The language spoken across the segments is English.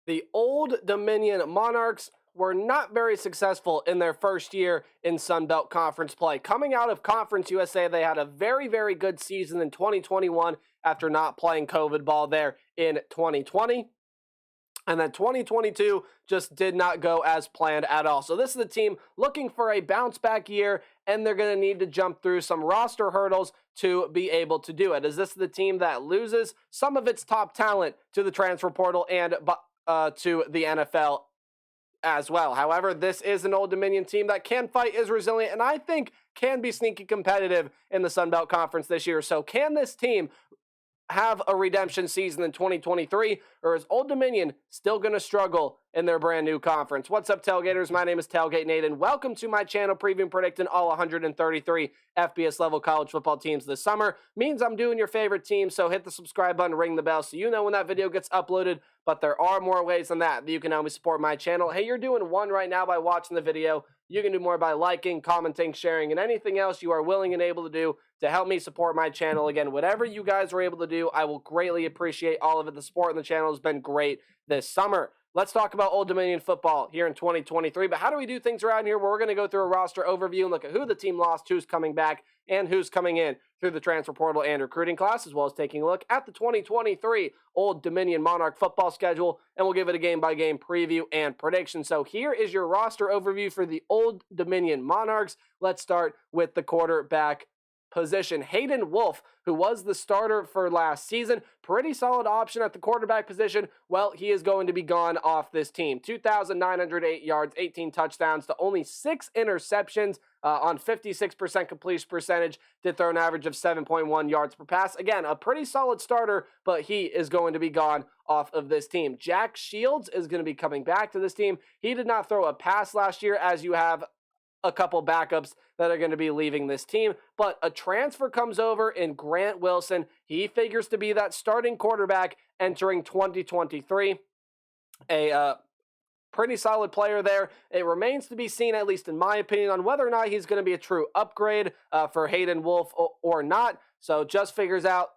The Old Dominion Monarchs were not very successful in their first year in Sun Belt Conference play. Coming out of Conference USA, they had a very, very good season in 2021 after not playing COVID ball there in 2020. And then 2022 just did not go as planned at all. So this is the team looking for a bounce back year, and they're going to need to jump through some roster hurdles to be able to do it. Is this the team that loses some of its top talent to the transfer portal and to the NFL as well? However, this is an Old Dominion team that can fight, is resilient, and I think can be sneaky competitive in the Sun Belt Conference this year. So can this team have a redemption season in 2023, or is Old Dominion still going to struggle in their brand new conference? What's up, Tailgaters? My name is Tailgate Nate, and welcome to my channel previewing predicting all 133 FBS level college football teams this summer. Means I'm doing your favorite team, so hit the subscribe button, ring the bell so you know when that video gets uploaded. But there are more ways than that you can help me support my channel. Hey, you're doing one right now by watching the video. You can do more by liking, commenting, sharing, and anything else you are willing and able to do to help me support my channel. Again, whatever you guys are able to do, I will greatly appreciate all of it. The support on the channel has been great this summer. Let's talk about Old Dominion football here in 2023. But how do we do things around here? Well, we're going to go through a roster overview and look at who the team lost, who's coming back, and who's coming in through the transfer portal and recruiting class, as well as taking a look at the 2023 Old Dominion Monarch football schedule, and we'll give it a game-by-game preview and prediction. So here is your roster overview for the Old Dominion Monarchs. Let's start with the quarterback position. Hayden Wolf, who was the starter for last season, pretty solid option at the quarterback position. Well, he is going to be gone off this team. 2,908 yards, 18 touchdowns to only 6 interceptions on 56% completion percentage. Did throw an average of 7.1 yards per pass. Again, a pretty solid starter, but he is going to be gone off of this team. Jack Shields is going to be coming back to this team. He did not throw a pass last year, as you have a couple backups that are going to be leaving this team, but a transfer comes over in Grant Wilson. He figures to be that starting quarterback entering 2023. A pretty solid player there. It remains to be seen, at least in my opinion, on whether or not he's going to be a true upgrade for Hayden Wolf or not. So just figures out,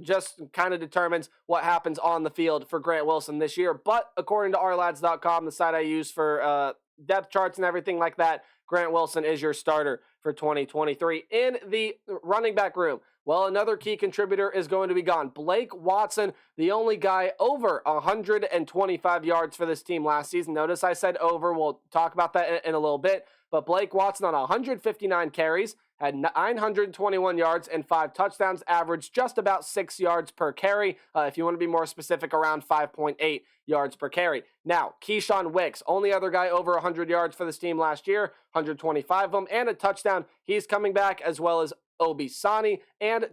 just kind of determines what happens on the field for Grant Wilson this year. But according to ourlads.com, the site I use for depth charts and everything like that, Grant Wilson is your starter for 2023. In the running back room, well, another key contributor is going to be gone. Blake Watson, the only guy over 125 yards for this team last season. Notice I said over. We'll talk about that in a little bit. But Blake Watson on 159 carries, had 921 yards and 5 touchdowns, averaged just about 6 yards per carry. If you want to be more specific, around 5.8 yards per carry. Now, Keyshawn Wicks, only other guy over 100 yards for this team last year, 125 of them, and a touchdown. He's coming back, as well as Obi Sani and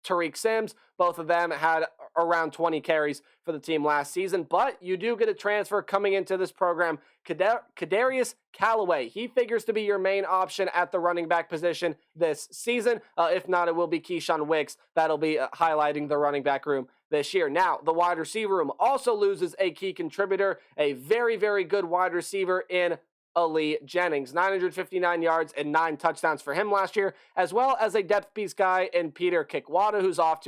Tariq Sims. Both of them had around 20 carries for the team last season, but you do get a transfer coming into this program. Kadarius Callaway, he figures to be your main option at the running back position this season. If not, it will be Keyshawn Wicks that'll be highlighting the running back room this year. Now, the wide receiver room also loses a key contributor, a very, very good wide receiver in olay Jennings. 959 yards and 9 touchdowns for him last year, as well as a depth piece guy in Peter Kikwada, who's off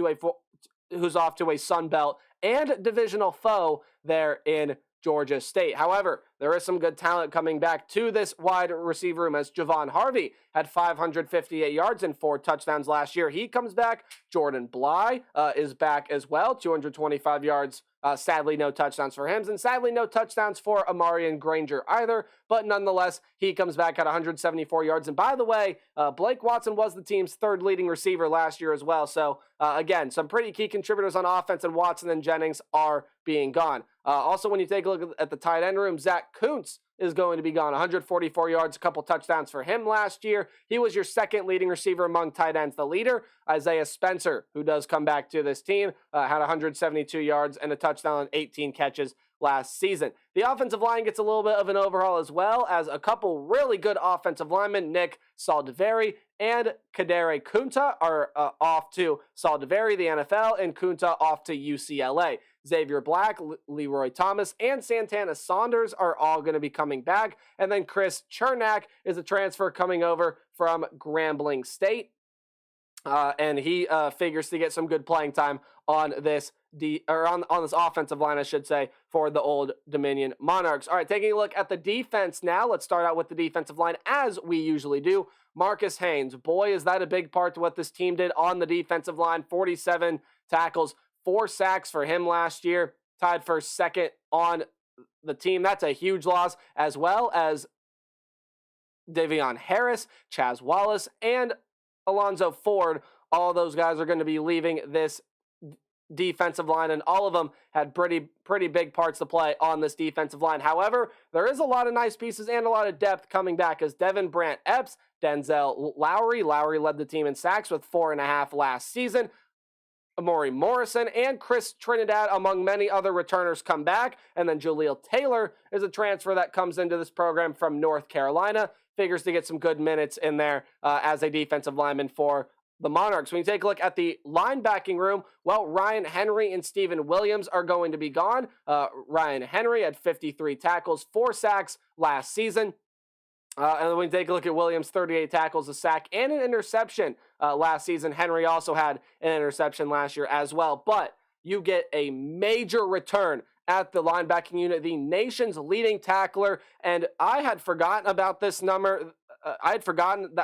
to a Sun Belt and divisional foe there in Georgia State. However, there is some good talent coming back to this wide receiver room, as Javon Harvey had 558 yards and 4 touchdowns last year. He comes back. Jordan Bly is back as well, 225 yards. Sadly, no touchdowns for him, and sadly, no touchdowns for Amarian Granger either. But nonetheless, he comes back at 174 yards. And by the way, Blake Watson was the team's 3rd leading receiver last year as well. So again, some pretty key contributors on offense, and Watson and Jennings are being gone. Also, when you take a look at the tight end room, Zach Kuntz is going to be gone. 144 yards, a couple touchdowns for him last year. He was your 2nd leading receiver among tight ends. The leader, Isaiah Spencer, who does come back to this team, had 172 yards and a touchdown on 18 catches last season. The offensive line gets a little bit of an overhaul, as well as a couple really good offensive linemen. Nick Saldiveri and Kadere Kunta are off to Saldiveri, the NFL, and Kunta off to UCLA. Xavier Black, Leroy Thomas, and Santana Saunders are all going to be coming back. And then Chris Chernak is a transfer coming over from Grambling State. And he figures to get some good playing time on this on this offensive line, I should say, for the Old Dominion Monarchs. All right, taking a look at the defense now. Let's start out with the defensive line, as we usually do. Marcus Haynes, boy, is that a big part to what this team did on the defensive line. 47 tackles, 4 sacks for him last year, tied for second on the team. That's a huge loss, as well as Davion Harris, Chaz Wallace, and Alonzo Ford. All of those guys are going to be leaving this defensive line, and all of them had pretty big parts to play on this defensive line. However, there is a lot of nice pieces and a lot of depth coming back, as Devin Brant Epps, Denzel Lowry led the team in sacks with 4.5 last season. Amari Morrison and Chris Trinidad, among many other returners, come back. And then Jaleel Taylor is a transfer that comes into this program from North Carolina. Figures to get some good minutes in there as a defensive lineman for the Monarchs. When you take a look at the linebacking room, well, Ryan Henry and Steven Williams are going to be gone. Ryan Henry had 53 tackles, 4 sacks last season. And then when you take a look at Williams, 38 tackles, a sack, and an interception last season. Henry also had an interception last year as well. But you get a major return at the linebacking unit, the nation's leading tackler. And I had forgotten about this number.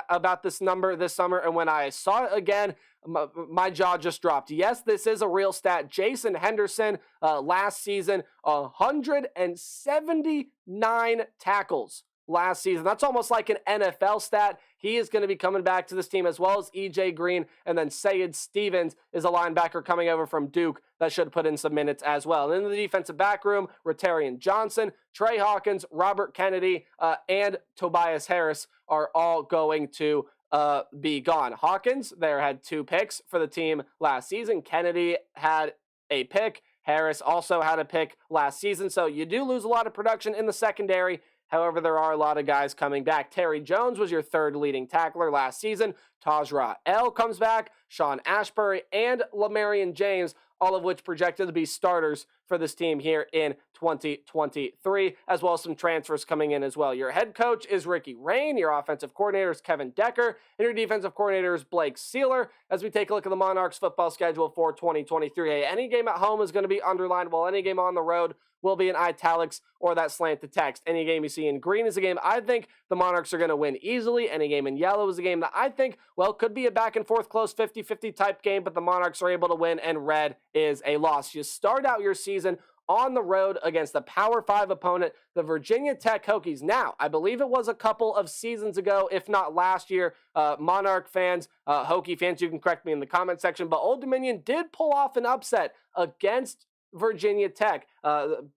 About this number this summer, and when I saw it again, my jaw just dropped. Yes, this is a real stat. Jason Henderson, last season, 179 tackles last season. That's almost like an NFL stat. He is going to be coming back to this team, as well as E.J. Green, and then Sayed Stevens is a linebacker coming over from Duke that should put in some minutes as well. And in the defensive back room, Rotarian Johnson, Trey Hawkins, Robert Kennedy, and Tobias Harris are all going to be gone. Hawkins there had 2 picks for the team last season. Kennedy had a pick. Harris also had a pick last season. So you do lose a lot of production in the secondary. However, there are a lot of guys coming back. Terry Jones was your 3rd leading tackler last season. Tajra L comes back. Sean Ashbury and Lamarian James, all of which projected to be starters for this team here in 2023, as well as some transfers coming in as well. Your head coach is Ricky Rain. Your offensive coordinator is Kevin Decker. And your defensive coordinator is Blake Sealer. As we take a look at the Monarchs football schedule for 2023, hey, any game at home is going to be underlined, while any game on the road will be in italics or that slanted text. Any game you see in green is a game I think the Monarchs are going to win easily. Any game in yellow is a game that I think, well, could be a back and forth close 50-50 type game, but the Monarchs are able to win, and red is a loss. You start out your season on the road against the Power 5 opponent, the Virginia Tech Hokies. Now, I believe it was a couple of seasons ago, if not last year, Monarch fans, Hokie fans, you can correct me in the comment section, but Old Dominion did pull off an upset against Virginia Tech.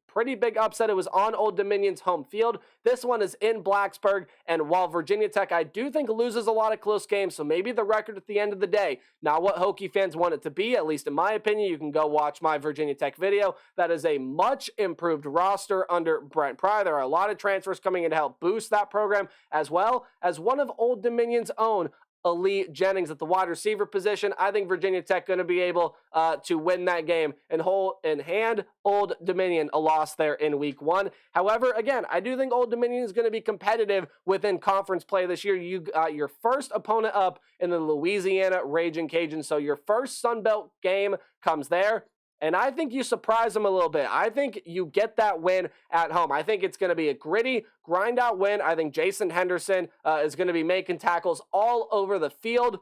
Pretty big upset. It was on Old Dominion's home field. This one is in Blacksburg, and while Virginia Tech, I do think, loses a lot of close games, so maybe the record at the end of the day, not what Hokie fans want it to be, at least in my opinion. You can go watch my Virginia Tech video. That is a much improved roster under Brent Pry. There are a lot of transfers coming in to help boost that program, as well as one of Old Dominion's own, Ali Jennings, at the wide receiver position. I think Virginia Tech going to be able to win that game and hand Old Dominion a loss there in week 1. However, again, I do think Old Dominion is going to be competitive within conference play this year. You got your first opponent up in the Louisiana Raging Cajuns, so your first Sun Belt game comes there. And I think you surprise them a little bit. I think you get that win at home. I think it's going to be a gritty, grind-out win. I think Jason Henderson is going to be making tackles all over the field.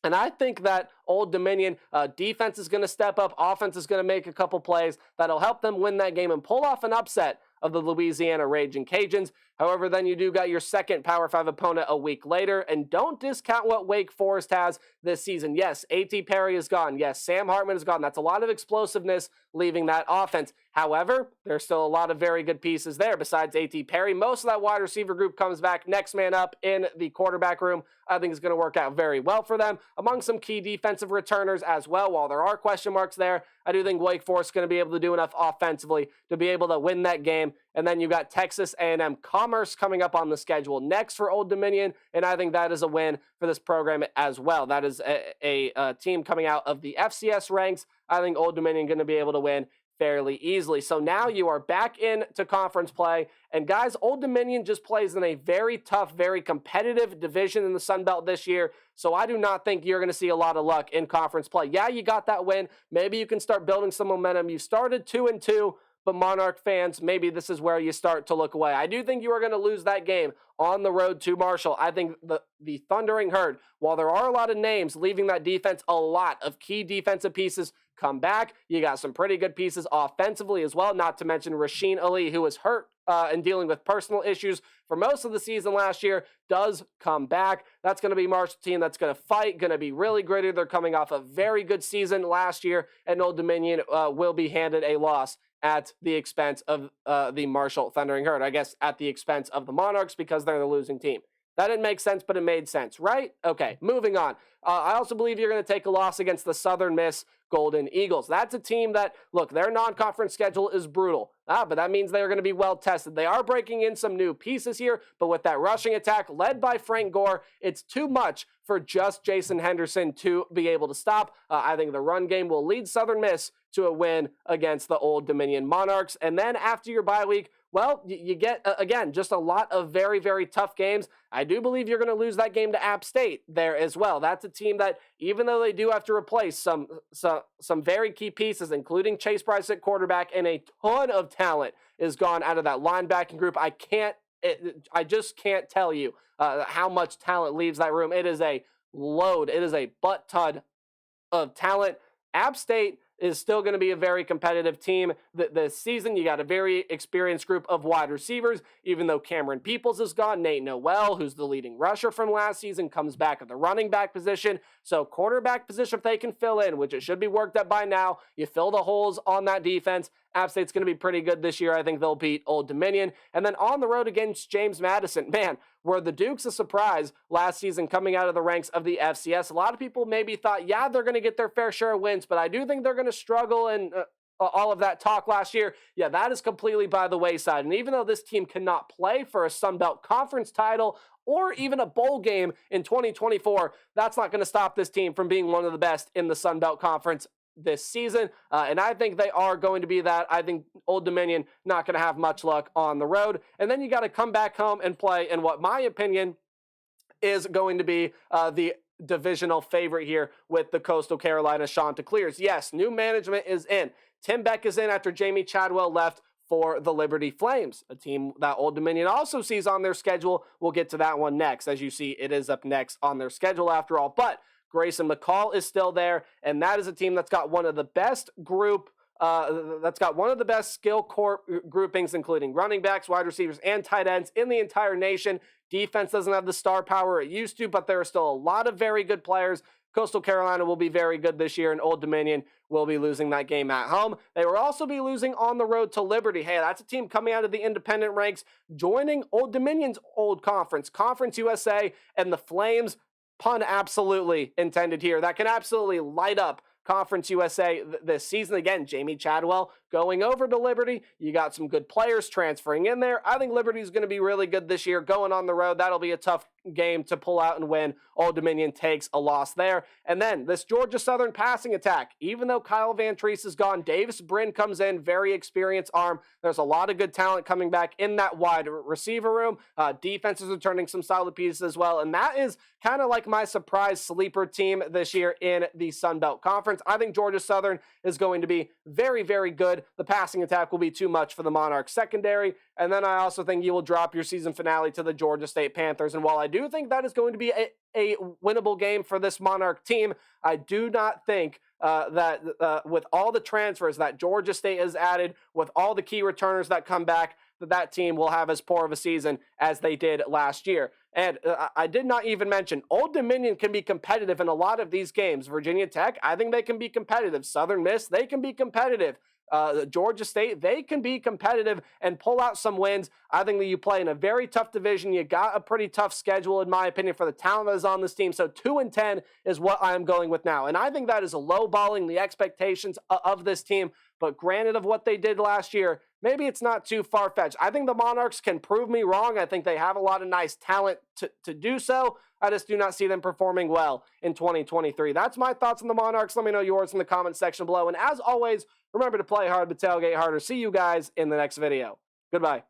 And I think that Old Dominion defense is going to step up. Offense is going to make a couple plays that'll help them win that game and pull off an upset of the Louisiana Raging Cajuns. However, then you do got your second Power 5 opponent a week later, and don't discount what Wake Forest has this season. Yes, A.T. Perry is gone. Yes, Sam Hartman is gone. That's a lot of explosiveness leaving that offense. However, there's still a lot of very good pieces there besides A.T. Perry. Most of that wide receiver group comes back. Next man up in the quarterback room, I think is going to work out very well for them. Among some key defensive returners as well, while there are question marks there, I do think Wake Forest is going to be able to do enough offensively to be able to win that game. And then you got Texas A&M Commerce coming up on the schedule next for Old Dominion, and I think that is a win for this program as well. That is a team coming out of the FCS ranks. I think Old Dominion going to be able to win fairly easily. So now you are back into conference play. And guys, Old Dominion just plays in a very tough, very competitive division in the Sun Belt this year. So I do not think you're going to see a lot of luck in conference play. Yeah, you got that win. Maybe you can start building some momentum. You started 2-2. But Monarch fans, maybe this is where you start to look away. I do think you are going to lose that game on the road to Marshall. I think the Thundering Herd, while there are a lot of names leaving that defense, a lot of key defensive pieces come back. You got some pretty good pieces offensively as well, not to mention Rasheen Ali, who was hurt and dealing with personal issues for most of the season last year, does come back. That's going to be Marshall team that's going to fight, going to be really gritty. They're coming off a very good season last year, and Old Dominion will be handed a loss at the expense of the Marshall Thundering Herd. I guess at the expense of the Monarchs because they're the losing team. That didn't make sense, but it made sense, right? Okay, moving on. I also believe you're going to take a loss against the Southern Miss Golden Eagles. That's a team that, look, their non-conference schedule is brutal. But that means they're going to be well-tested. They are breaking in some new pieces here, but with that rushing attack led by Frank Gore, it's too much for just Jason Henderson to be able to stop. I think the run game will lead Southern Miss to a win against the Old Dominion Monarchs. And then after your bye week, well, you get, again, just a lot of very, very tough games. I do believe you're going to lose that game to App State there as well. That's a team that, even though they do have to replace some very key pieces, including Chase Bryce at quarterback, and a ton of talent is gone out of that linebacking group. I just can't tell you how much talent leaves that room. It is a load. It is a butt ton of talent. App State is still going to be a very competitive team this season. You got a very experienced group of wide receivers, even though Cameron Peoples is gone. Nate Noel, who's the leading rusher from last season, comes back at the running back position. So quarterback position, if they can fill in, which it should be worked at by now, you fill the holes on that defense. App State's going to be pretty good this year. I think they'll beat Old Dominion. And then on the road against James Madison, man, were the Dukes a surprise last season coming out of the ranks of the FCS? A lot of people maybe thought, yeah, they're going to get their fair share of wins, but I do think they're going to struggle, and all of that talk last year, yeah, that is completely by the wayside. And even though this team cannot play for a Sun Belt Conference title or even a bowl game in 2024, that's not going to stop this team from being one of the best in the Sun Belt Conference this season, and I think they are going to be that. I think Old Dominion not going to have much luck on the road, and then you got to come back home and play in what my opinion is going to be the divisional favorite here with the Coastal Carolina Chanticleers. Yes, new management is in. Tim Beck is in after Jamie Chadwell left for the Liberty Flames, a team that Old Dominion also sees on their schedule. We'll get to that one next. As you see, it is up next on their schedule after all, but Grayson McCall is still there, and that is a team that's got one of the best skill core groupings, including running backs, wide receivers, and tight ends in the entire nation. Defense doesn't have the star power it used to, but there are still a lot of very good players. Coastal Carolina will be very good this year, and Old Dominion will be losing that game at home. They will also be losing on the road to Liberty. Hey, that's a team coming out of the independent ranks, joining Old Dominion's old conference, Conference USA, and the Flames, pun absolutely intended here, that can absolutely light up Conference USA this season. Again, Jamie Chadwell going over to Liberty. You got some good players transferring in there. I think Liberty is going to be really good this year. Going on the road, that'll be a tough game to pull out and win. Old Dominion takes a loss there. And then this Georgia Southern passing attack. Even though Kyle Van Treese is gone, Davis Brin comes in, very experienced arm. There's a lot of good talent coming back in that wide receiver room. Defenses are turning some solid pieces as well. And that is kind of like my surprise sleeper team this year in the Sun Belt Conference. I think Georgia Southern is going to be very, very good. The passing attack will be too much for the Monarchs secondary. And then I also think you will drop your season finale to the Georgia State Panthers. And while I do think that is going to be a winnable game for this Monarch team, I do not think that with all the transfers that Georgia State has added, with all the key returners that come back, that team will have as poor of a season as they did last year. And I did not even mention, Old Dominion can be competitive in a lot of these games. Virginia Tech, I think they can be competitive. Southern Miss, they can be competitive. Georgia State, they can be competitive and pull out some wins. I think that you play in a very tough division. You got a pretty tough schedule, in my opinion, for the talent that is on this team. So 2-10 is what I am going with now. And I think that is lowballing the expectations of this team. But granted of what they did last year, maybe it's not too far-fetched. I think the Monarchs can prove me wrong. I think they have a lot of nice talent to do so. I just do not see them performing well in 2023. That's my thoughts on the Monarchs. Let me know yours in the comment section below. And as always, remember to play hard but tailgate harder. See you guys in the next video. Goodbye.